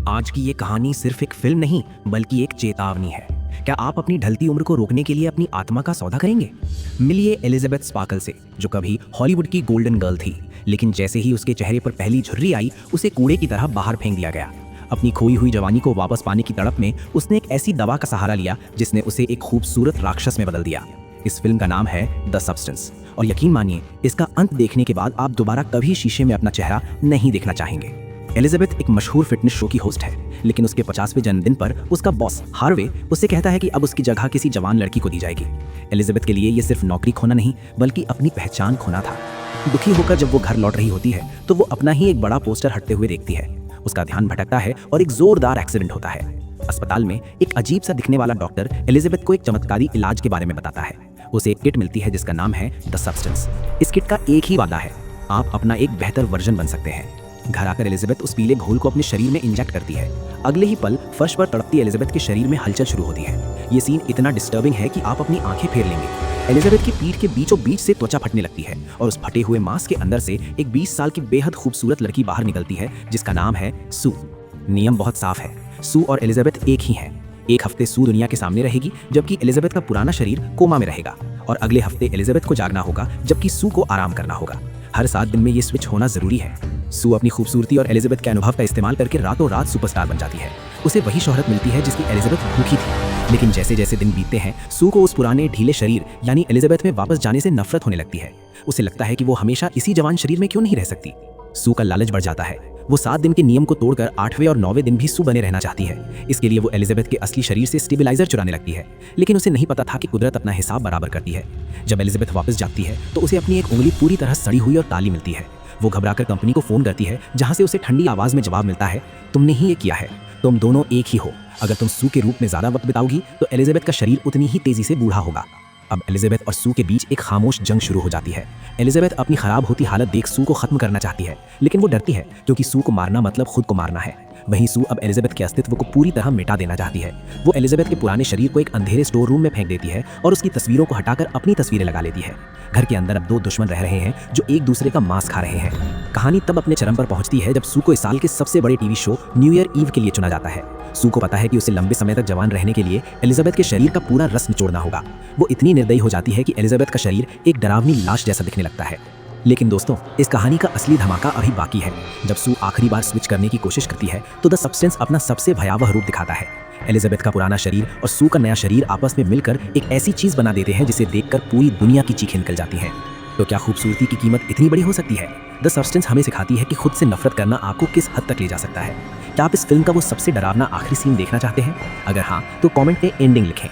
आज की ये कहानी सिर्फ एक फिल्म नहीं बल्कि एक चेतावनी है। क्या आप अपनी ढलती उम्र को रोकने के लिए अपनी आत्मा का सौदा करेंगे? मिलिए एलिजाबेथ स्पार्कल से, जो कभी हॉलीवुड की गोल्डन गर्ल थी, लेकिन जैसे ही उसके चेहरे पर पहली झुर्री आई उसे कूड़े की तरह बाहर फेंक दिया गया। अपनी खोई हुई जवानी को वापस पाने की तड़प में उसने एक ऐसी दवा का सहारा लिया जिसने उसे एक खूबसूरत राक्षस में बदल दिया। इस फिल्म का नाम है द सब्सटेंस, और यकीन मानिए इसका अंत देखने के बाद आप दोबारा कभी शीशे में अपना चेहरा नहीं देखना चाहेंगे। एलिजाबेथ एक मशहूर फिटनेस शो की होस्ट है, लेकिन उसके 50वें जन्मदिन पर उसका बॉस हार्वे उससे कहता है कि अब उसकी जगह किसी जवान लड़की को दी जाएगी। एलिजाबेथ के लिए ये सिर्फ नौकरी खोना नहीं बल्कि अपनी पहचान खोना था। दुखी होकर जब वो घर लौट रही होती है तो वो अपना ही एक बड़ा पोस्टर हटते हुए देखती है। उसका ध्यान भटकता है और एक जोरदार एक्सीडेंट होता है। अस्पताल में एक अजीब सा दिखने वाला डॉक्टर एलिजाबेथ को एक चमत्कारी इलाज के बारे में बताता है। उसे एक किट मिलती है जिसका नाम है द सब्सटेंस। इस किट का एक ही वादा है, आप अपना एक बेहतर वर्जन बन सकते हैं। घर आकर एलिजाबेथ उस पीले घोल को अपने शरीर में इंजेक्ट करती है। अगले ही पल फर्श पर तड़पती एलिजाबेथ के शरीर में हलचल शुरू होती है। ये सीन इतना डिस्टर्बिंग है कि आप अपनी आंखें फेर लेंगे। एलिजाबेथ की पीठ के बीचों बीच से त्वचा फटने लगती है और उस फटे हुए मांस के अंदर से एक 20 साल की बेहद खूबसूरत लड़की बाहर निकलती है जिसका नाम है सू। नियम बहुत साफ है, सू और एलिजाबेथ एक ही हैं। एक हफ्ते सू दुनिया के सामने रहेगी जबकि एलिजाबेथ का पुराना शरीर कोमा में रहेगा, और अगले हफ्ते एलिजाबेथ को जागना होगा जबकि सू को आराम करना होगा। हर 7 दिन में ये स्विच होना जरूरी है। सू अपनी खूबसूरती और एलिजाबेथ के अनुभव का इस्तेमाल करके रातों रात सुपरस्टार बन जाती है। उसे वही शोहरत मिलती है जिसकी एलिजाबेथ भूखी थी, लेकिन जैसे जैसे दिन बीतते हैं सू को उस पुराने ढीले शरीर यानी एलिजाबेथ में वापस जाने से नफरत होने लगती है। उसे लगता है कि वो हमेशा इसी जवान शरीर में क्यों नहीं रह सकती। सू का लालच बढ़ जाता है। वो 7 दिन के नियम को तोड़कर 8वें और 9वें दिन भी सू बने रहना चाहती है। इसके लिए वो एलिजाबेथ के असली शरीर से स्टेबलाइजर चुराने लगती है, लेकिन उसे नहीं पता था कि कुदरत अपना हिसाब बराबर करती है। जब एलिजाबेथ वापस जाती है तो उसे अपनी एक उंगली पूरी तरह सड़ी हुई और काली मिलती है। वो घबराकर कंपनी को फोन करती है, जहां से उसे ठंडी आवाज में जवाब मिलता है, तुमने ही ये किया है, तुम दोनों एक ही हो। अगर तुम सू के रूप में ज्यादा वक्त बिताओगी तो एलिजाबेथ का शरीर उतनी ही तेजी से बूढ़ा होगा। अब एलिजाबेथ और सू के बीच एक खामोश जंग शुरू हो जाती है। एलिजाबेथ अपनी खराब होती हालत देख सू को खत्म करना चाहती है, लेकिन वो डरती है क्योंकि सू को मारना मतलब खुद को मारना है। वहीं सू अब एलिजाबेथ के अस्तित्व को पूरी तरह मिटा देना चाहती है। वो एलिजाबेथ के पुराने शरीर को एक अंधेरे स्टोर रूम में फेंक देती है और उसकी तस्वीरों को हटाकर अपनी तस्वीरें लगा लेती है। घर के अंदर अब 2 दुश्मन रह रहे हैं जो एक दूसरे का मांस खा रहे हैं। कहानी तब अपने चरम पर पहुंचती है जब सू को इस साल के सबसे बड़े TV show New Year Eve के लिए चुना जाता है। सू को पता है कि उसे लंबे समय तक जवान रहने के लिए एलिजाबेथ के शरीर का पूरा रस निचोड़ना होगा। वो इतनी निर्दयी हो जाती है कि एलिजाबेथ का शरीर एक डरावनी लाश जैसा दिखने लगता है। लेकिन दोस्तों, इस कहानी का असली धमाका अभी बाकी है। जब सू आखिरी बार स्विच करने की कोशिश करती है तो द सब्सटेंस अपना सबसे भयावह रूप दिखाता है। एलिजाबेथ का पुराना शरीर और सू का नया शरीर आपस में मिलकर एक ऐसी चीज बना देते हैं जिसे देखकर पूरी दुनिया की चीखें निकल जाती हैं। तो क्या खूबसूरती की कीमत इतनी बड़ी हो सकती है? द सब्सटेंस हमें सिखाती है कि खुद से नफरत करना आपको किस हद तक ले जा सकता है। क्या आप इस फिल्म का वो सबसे डरावना आखिरी सीन देखना चाहते हैं? अगर हाँ तो कमेंट में एंडिंग लिखें।